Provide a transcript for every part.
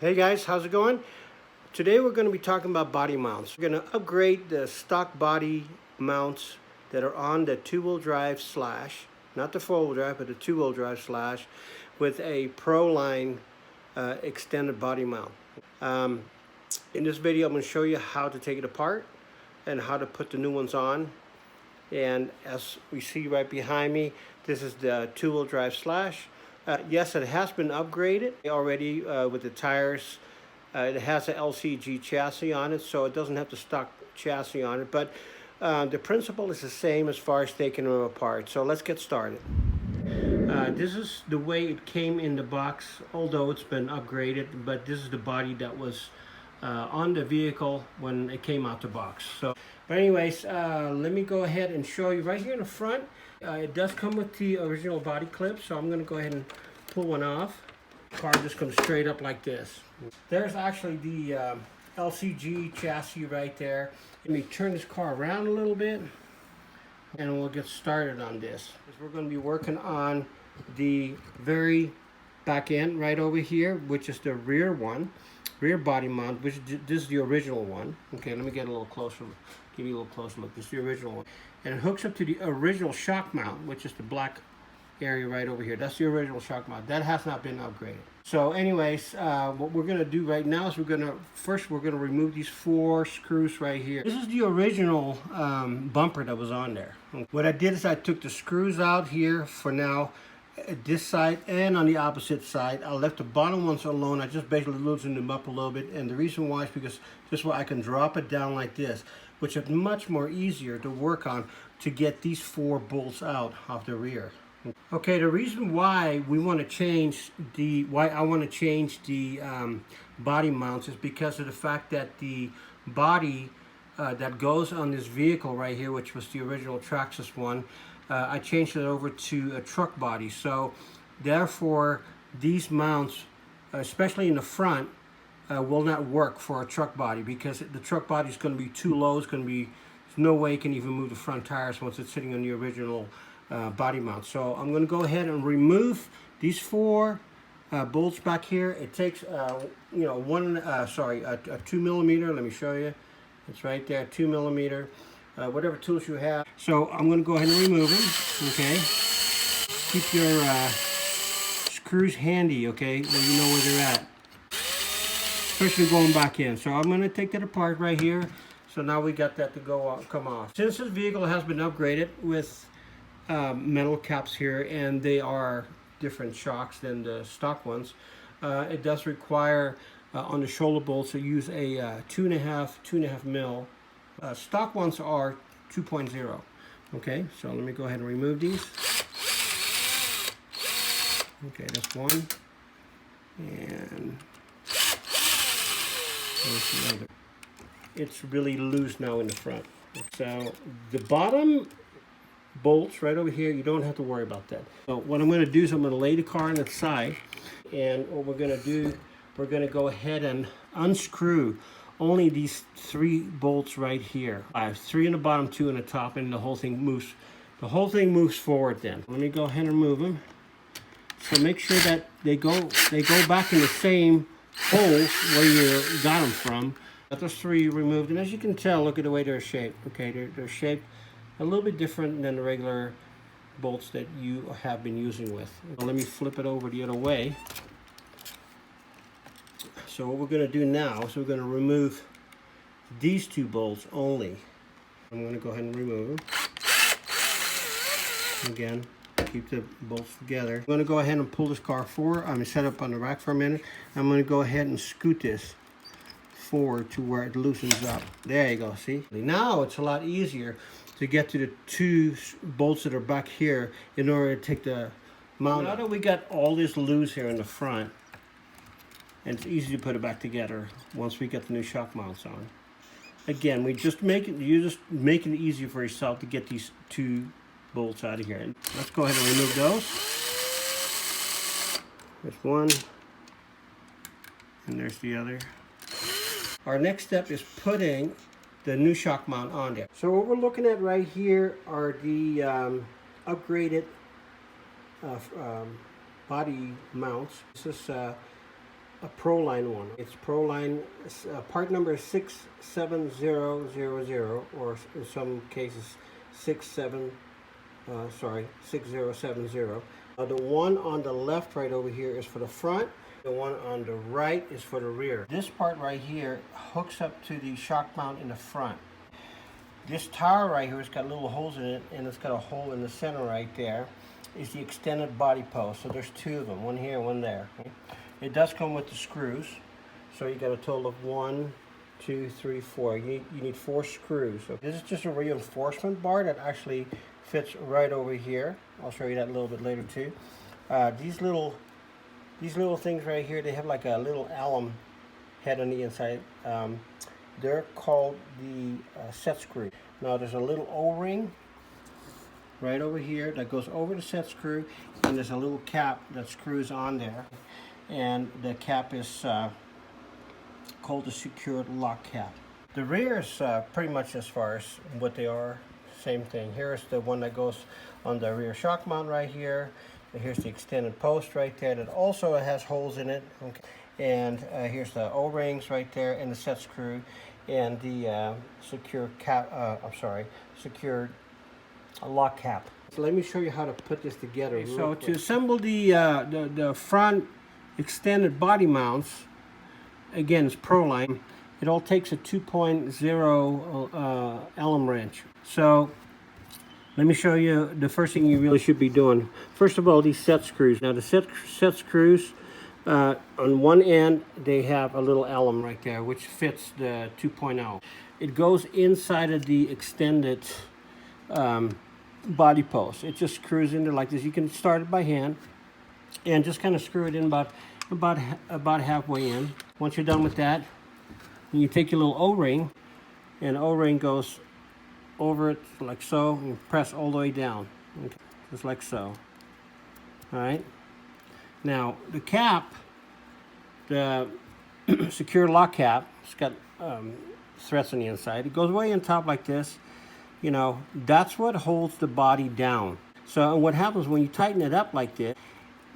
Hey guys, how's it going? Today we're going to be talking about body mounts. We're going to upgrade the stock body mounts that are on the two-wheel drive slash, not the four-wheel drive, but the two-wheel drive slash, with a Proline extended body mount. In this video I'm going to show you how to take it apart and how to put the new ones on. And as we see right behind me, this is the two-wheel drive slash. Yes, it has been upgraded already with the tires. It has an LCG chassis on it, so it doesn't have the stock chassis on it, but the principle is the same as far as taking them apart. So let's get started. This is the way it came in the box, although it's been upgraded, but this is the body that was on the vehicle when it came out the box. But anyways, let me go ahead and show you right here in the front. It does come with the original body clip, so I'm going to go ahead and pull one off. The car just comes straight up like this. There's actually the LCG chassis right there. Let me turn this car around a little bit and we'll get started on this. We're going to be working on the very back end right over here, which is the rear one, rear body mount, which this is the original one. Okay, let me get a little closer, give you a little closer look. This is the original one. And it hooks up to the original shock mount, which is the black area right over here. That's the original shock mount. That has not been upgraded. So anyways, what we're going to do right now is we're going to remove these 4 screws right here. This is the original bumper that was on there. What I did is I took the screws out here for now, this side and on the opposite side. I left the bottom ones alone. I just basically loosened them up a little bit, and the reason why is because this way I can drop it down like this, which is much more easier to work on to get these 4 bolts out of the rear. Okay, the reason why I want to change the body mounts is because of the fact that the body that goes on this vehicle right here, which was the original Traxxas one, I changed it over to a truck body. So therefore these mounts, especially in the front, will not work for a truck body, because the truck body is going to be too low. It's going to be, there's no way you can even move the front tires once it's sitting on the original body mount. So I'm going to go ahead and remove these 4 bolts back here. It takes a 2 millimeter. Let me show you. It's right there, 2 millimeter. Whatever tools you have. So I'm going to go ahead and remove them. Okay. Keep your screws handy. Okay, so you know where they're at, especially going back in. So I'm going to take that apart right here. So now we got that to come off. Since this vehicle has been upgraded with metal caps here, and they are different shocks than the stock ones, it does require on the shoulder bolts to use a 2.5 mil. Stock ones are 2.0. Okay, so let me go ahead and remove these. Okay, that's one, and there's the other. It's really loose now in the front. So the bottom bolts right over here, you don't have to worry about that. So what I'm going to do is I'm going to lay the car on its side, and what we're going to do, we're going to go ahead and unscrew only these 3 bolts right here. I have 3 in the bottom, 2 in the top, and the whole thing moves. The whole thing moves forward. Then let me go ahead and move them. So make sure that they go back in the same holes where you got them from. Got those 3 removed, and as you can tell, look at the way they're shaped. Okay, they're shaped a little bit different than the regular bolts that you have been using with. Now, let me flip it over the other way. So what we're going to do now is we're going to remove these 2 bolts only. I'm going to go ahead and remove them. Again, keep the bolts together. I'm going to go ahead and pull this car forward. I'm going to set up on the rack for a minute. I'm going to go ahead and scoot this forward to where it loosens up. There you go, see? Now it's a lot easier to get to the 2 bolts that are back here in order to take the mount. Now that we got all this loose here in the front, and it's easy to put it back together once we get the new shock mounts on. Again, you're just making it easier for yourself to get these 2 bolts out of here. And let's go ahead and remove those. There's one, and there's the other. Our next step is putting the new shock mount on there. So what we're looking at right here are the upgraded body mounts. This is a Proline one. It's Proline, part number is 67000, or in some cases 6070. The one on the left right over here is for the front. The one on the right is for the rear. This part right here hooks up to the shock mount in the front. This tower right here has got little holes in it, and it's got a hole in the center right there. Is the extended body post. So there's two of them, one here, one there. Okay? It does come with the screws. So you got a total of 1, 2, 3, 4. You need 4 screws. So this is just a reinforcement bar that actually fits right over here. I'll show you that a little bit later too. These little things right here, they have like a little alum head on the inside. They're called the set screw. Now there's a little O-ring right over here that goes over the set screw, and there's a little cap that screws on there, and the cap is called the secured lock cap. The rear is pretty much as far as what they are, same thing. Here's the one that goes on the rear shock mount right here. And here's the extended post right there that also has holes in it. Okay. And here's the O-rings right there, and the set screw, and the secure cap. Secured lock cap. So let me show you how to put this together. Okay, so to assemble the front extended body mounts, again, it's Proline. It all takes a 2.0 Allen wrench. So let me show you the first thing you really should be doing. First of all, these set screws. Now the set screws, on one end they have a little Allen right there which fits the 2.0. It goes inside of the extended body post. It just screws in there like this. You can start it by hand and just kind of screw it in about halfway in. Once you're done with that, you take your little O-ring, and O-ring goes over it like so, and press all the way down, okay, just like so. All right. Now the cap, the secure lock cap, it's got threads on the inside. It goes way on top like this. You know, that's what holds the body down. So what happens when you tighten it up like this,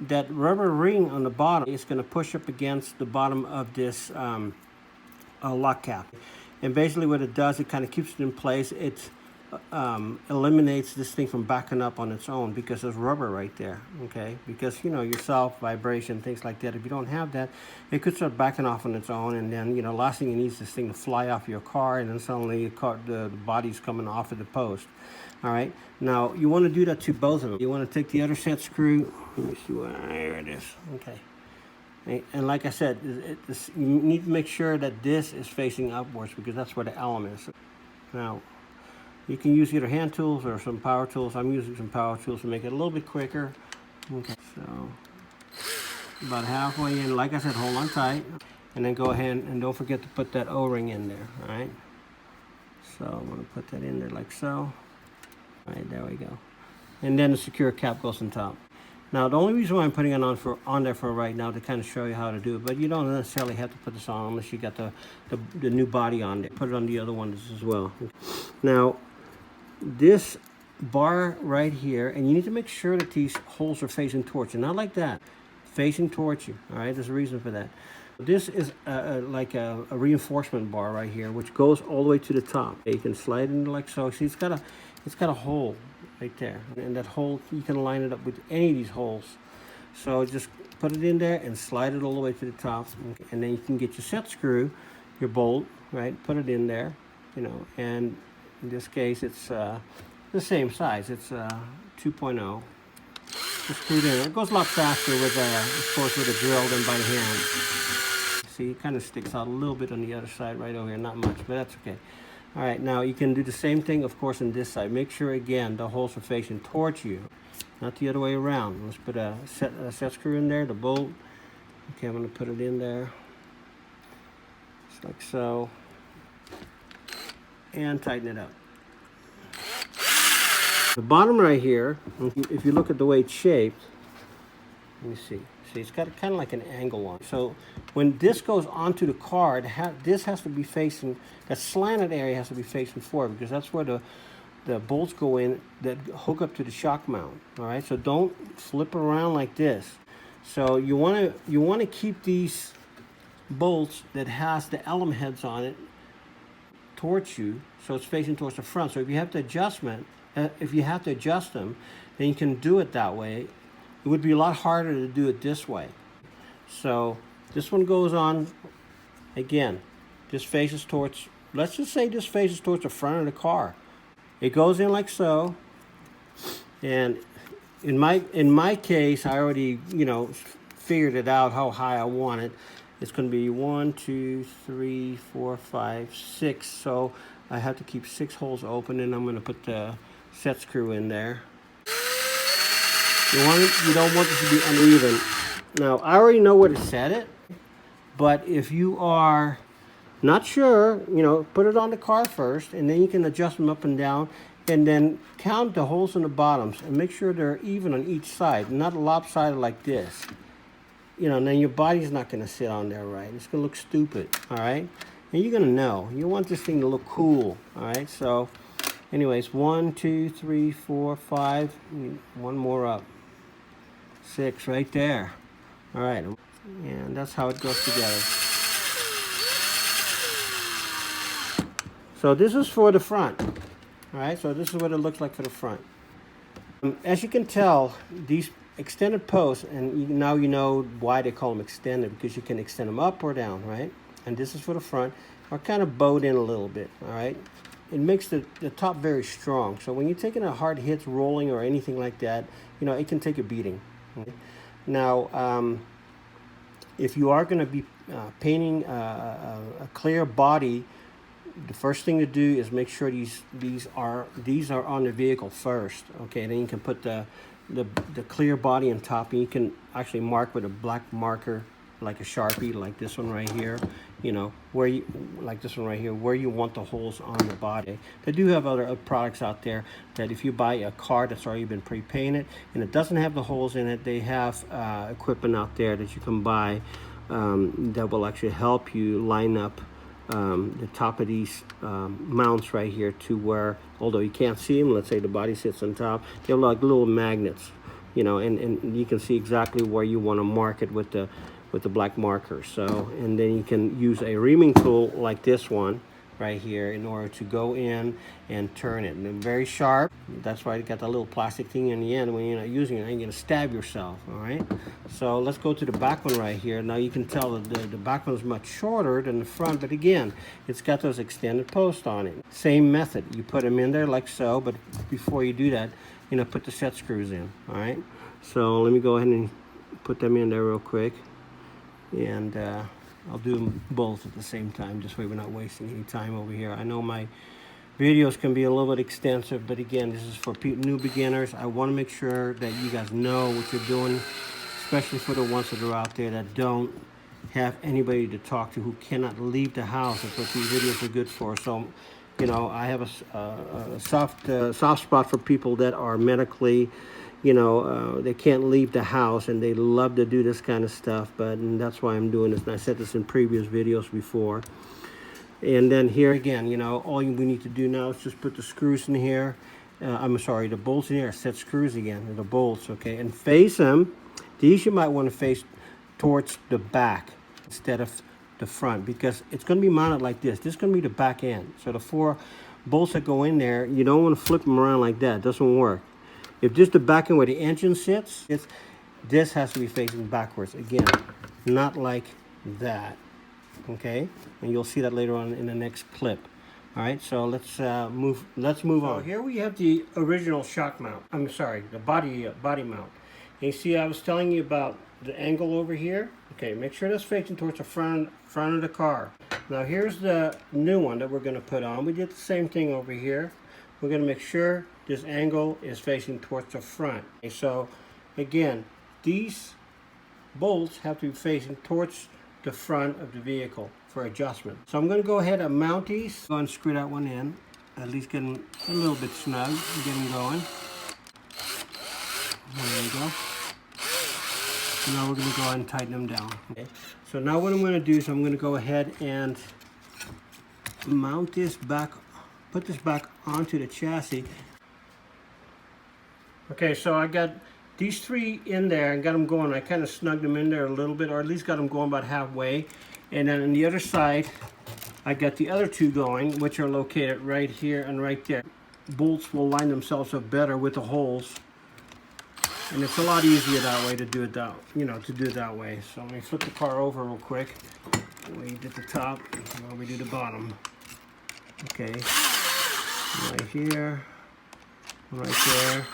that rubber ring on the bottom is going to push up against the bottom of this lock cap. And basically what it does, it kind of keeps it in place. It eliminates this thing from backing up on its own because there's rubber right there, okay? Because, you know, yourself, vibration, things like that, if you don't have that, it could start backing off on its own, and then, you know, last thing you need is this thing to fly off your car, and then suddenly the body's coming off of the post. All right, now you want to do that to both of them. You want to take the other set screw. Let me see where, there it is, okay. And like I said, you need to make sure that this is facing upwards because that's where the Allen is. Now, you can use either hand tools or some power tools. I'm using some power tools to make it a little bit quicker. Okay, so about halfway in, like I said, hold on tight. And then go ahead and don't forget to put that O-ring in there, all right? So I'm gonna put that in there like so. All right, there we go. And then the secure cap goes on top. Now, the only reason why I'm putting it on there for right now to kind of show you how to do it, but you don't necessarily have to put this on unless you got the new body on there. Put it on the other ones as well. Now, this bar right here, and you need to make sure that these holes are facing towards you, not like that, facing towards you. All right, there's a reason for that. This is like a reinforcement bar right here, which goes all the way to the top. You can slide it in like so. See, it's got a hole right there, and that hole, you can line it up with any of these holes. So just put it in there and slide it all the way to the top, and then you can get your set screw, your bolt, right? Put it in there, you know, and in this case it's the same size. It's 2.0. Just screw it in. It goes a lot faster with of course, with a drill than by hand. See, it kind of sticks out a little bit on the other side right over here, not much, but that's okay. All right, now you can do the same thing, of course, on this side. Make sure, again, the holes are facing towards you, not the other way around. Let's put a set screw in there, the bolt. Okay, I'm going to put it in there, just like so, and tighten it up. The bottom right here, if you look at the way it's shaped, let me see. See, it's got kind of like an angle on it. So when this goes onto the car, this has to be facing, that slanted area has to be facing forward because that's where the bolts go in that hook up to the shock mount. All right, so don't flip around like this. So you want to keep these bolts that has the Allen heads on it towards you, so it's facing towards the front. So if you have to adjust them, then you can do it that way. It would be a lot harder to do it this way. So this one goes on again. This faces towards, let's just say this faces towards the front of the car. It goes in like so, and in my case, I already figured it out how high I want it. It's going to be 1, 2, 3, 4, 5, 6. So I have to keep 6 holes open, and I'm going to put the set screw in there. You don't want it to be uneven. Now I already know where to set it, but if you are not sure, put it on the car first, and then you can adjust them up and down, and then count the holes in the bottoms and make sure they're even on each side, not lopsided like this. And then your body's not going to sit on there right. It's going to look stupid, all right? And you're going to know. You want this thing to look cool, all right? So, anyways, 1, 2, 3, 4, 5. One more up. 6 right there. All right. And that's how it goes together. So this is for the front. All right, so this is what it looks like for the front. As you can tell, these extended posts, and now you know why they call them extended, because you can extend them up or down, right? And this is for the front, are kind of bowed in a little bit, all right? It makes the top very strong. So when you're taking a hard hits, rolling, or anything like that, it can take a beating. Okay? Now, if you are going to be painting a clear body, the first thing to do is make sure these are on the vehicle first. Okay, then you can put the clear body on top, and you can actually mark with a black marker, like a Sharpie, like this one right here. Like this one right here, where you want the holes on the body. They do have other products out there that if you buy a car that's already been pre-painted and it doesn't have the holes in it, they have equipment out there that you can buy that will actually help you line up the top of these mounts right here to where, although you can't see them, let's say the body sits on top, they're like little magnets, and you can see exactly where you want to mark it with the black marker. So, and then you can use a reaming tool like this one right here in order to go in and turn it. And they're very sharp. That's why you got that little plastic thing in the end. When you're not using it, you're going to stab yourself, all right? So let's go to the back one right here. Now you can tell that the back one is much shorter than the front, but again, it's got those extended posts on it. Same method. You put them in there like so, but before you do that, put the set screws in, all right? So let me go ahead and put them in there real quick. And I'll do them both at the same time, just so we're not wasting any time over here. I know my videos can be a little bit extensive, but again, this is for new beginners. I want to make sure that you guys know what you're doing, especially for the ones that are out there that don't have anybody to talk to, who cannot leave the house. That's what these videos are good for. So, I have a soft spot for people that are medically, they can't leave the house, and they love to do this kind of stuff, and that's why I'm doing this. And I said this in previous videos before. And then here again, all we need to do now is just put the screws in here. The bolts in here, set screws again, the bolts, okay? And face them. These you might want to face towards the back instead of the front, because it's going to be mounted like this. This is going to be the back end. So the 4 bolts that go in there, you don't want to flip them around like that. It doesn't work. If this is the back end where the engine sits, this has to be facing backwards. Again, not like that, okay? And you'll see that later on in the next clip. All right, so let's move on. Here we have the original shock mount. The body mount. And you see, I was telling you about the angle over here. Okay, make sure that's facing towards the front of the car. Now here's the new one that we're going to put on. We did the same thing over here. We're going to make sure this angle is facing towards the front. Okay, so again, these bolts have to be facing towards the front of the vehicle for adjustment. So I'm going to go ahead and mount these. Go and screw that one in. At least get them a little bit snug. Get them going. There you go. So now we're going to go ahead and tighten them down. Okay. So now what I'm going to do is I'm going to go ahead and mount this back, put this back onto the chassis. Okay, so I got these 3 in there and got them going. I kind of snugged them in there a little bit, or at least got them going about halfway. And then on the other side, I got the other two going, which are located right here and right there. Bolts will line themselves up better with the holes. And it's a lot easier that way to do it that, to do it that way. So let me flip the car over real quick. We did the top, now we do the bottom. Okay, right here, right there,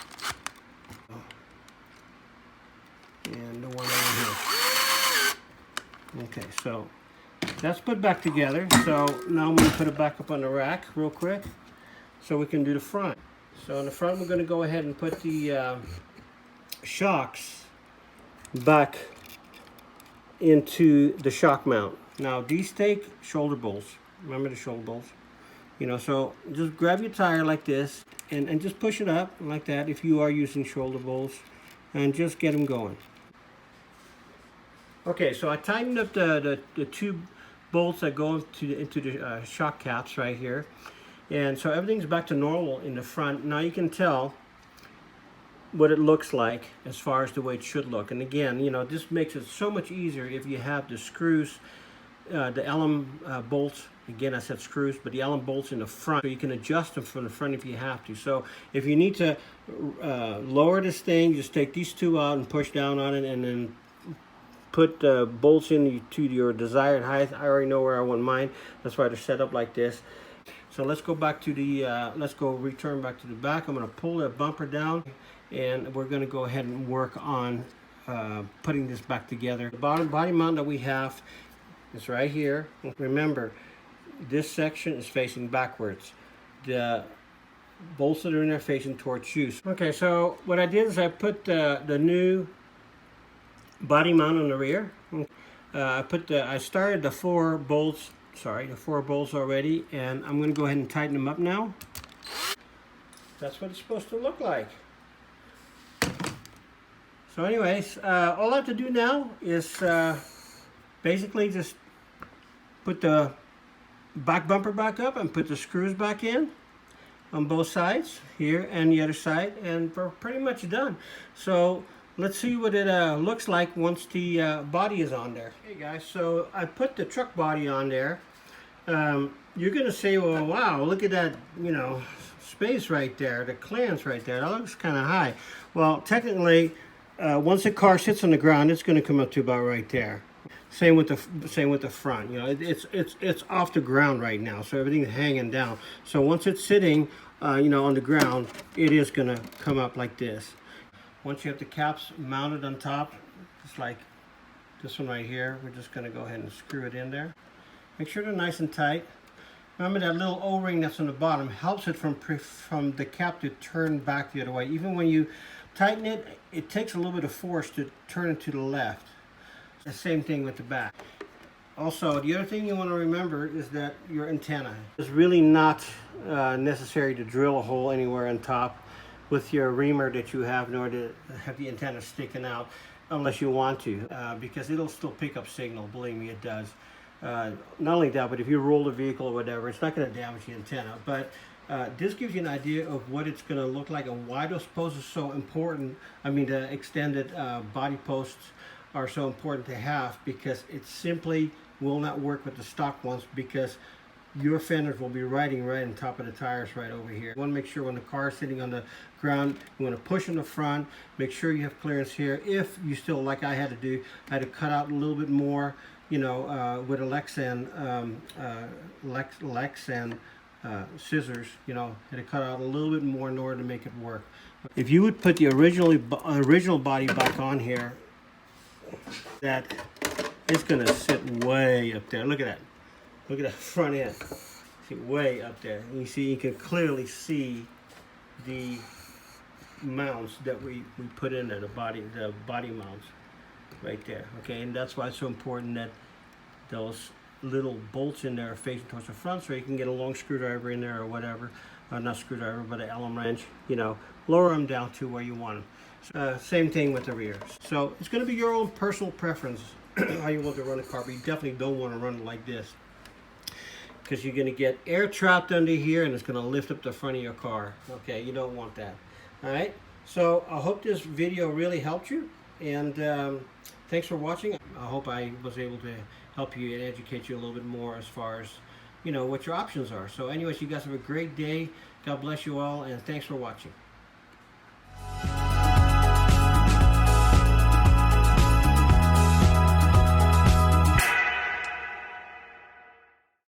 and the one over here. Okay, so that's put back together. So now I'm going to put it back up on the rack real quick so we can do the front. So in the front we're going to go ahead and put the shocks back into the shock mount. Now these take shoulder bolts. Remember the shoulder bolts? So just grab your tire like this and just push it up like that if you are using shoulder bolts, and just get them going. Okay, so I tightened up the two bolts that go into the shock caps right here, and so everything's back to normal in the front. Now you can tell what it looks like as far as the way it should look. And again, this makes it so much easier if you have the screws, the Allen bolts. Again, I said screws, but the Allen bolts in the front, so you can adjust them from the front if you have to. So if you need to lower this thing, just take these two out and push down on it, and then put bolts in to your desired height. I already know where I want mine. That's why they're set up like this. So let's go back to the, return back to the back. I'm going to pull that bumper down, and we're going to go ahead and work on putting this back together. The bottom body mount that we have is right here. Remember, this section is facing backwards. The bolts that are in there facing towards you. Okay, so what I did is I put the new body mount on the rear. I started the four bolts already, and I'm going to go ahead and tighten them up now. That's what it's supposed to look like. So anyways, all I have to do now is basically just put the back bumper back up and put the screws back in on both sides, here and the other side, and we're pretty much done. So let's see what it looks like once the body is on there. Hey guys, so I put the truck body on there. You're gonna say, well, wow, look at that, space right there, the clearance right there. That looks kind of high. Well, technically, once the car sits on the ground, it's going to come up to about right there. Same with the front. It's off the ground right now, so everything's hanging down. So once it's sitting, on the ground, it is going to come up like this. Once you have the caps mounted on top, just like this one right here, we're just going to go ahead and screw it in there. Make sure they're nice and tight. Remember that little O-ring that's on the bottom helps it from the cap to turn back the other way. Even when you tighten it, it takes a little bit of force to turn it to the left. The same thing with the back. Also, the other thing you want to remember is that your antenna is really not necessary to drill a hole anywhere on top with your reamer that you have, nor to have the antenna sticking out unless you want to, because it'll still pick up signal. Believe me, it does. Not only that, but if you roll the vehicle or whatever, it's not going to damage the antenna. But this gives you an idea of what it's going to look like and why those posts are so important. I mean, the extended body posts are so important to have, because it simply will not work with the stock ones, because your fenders will be riding right on top of the tires right over here. You want to make sure when the car is sitting on the ground, you want to push in the front, make sure you have clearance here. If you still, like I had to do, I had to cut out a little bit more, with a Lexan scissors, had to cut out a little bit more in order to make it work. If you would put the original body back on here, that it's gonna sit way up there. Look at that. Look at that front end. See, way up there. And you can clearly see the mounts that we put in there, the body mounts right there. Okay, and that's why it's so important that those little bolts in there are facing towards the front, so you can get a long screwdriver in there or whatever. Not screwdriver, but an Allen wrench. Lower them down to where you want them. Same thing with the rear. So it's going to be your own personal preference how you want to run a car, but you definitely don't want to run it like this, because you're going to get air trapped under here and it's going to lift up the front of your car. Okay, you don't want that. All right, so I hope this video really helped you, and Thanks for watching. I hope I was able to help you and educate you a little bit more as far as, what your options are. So anyways, you guys have a great day. God bless you all, and thanks for watching.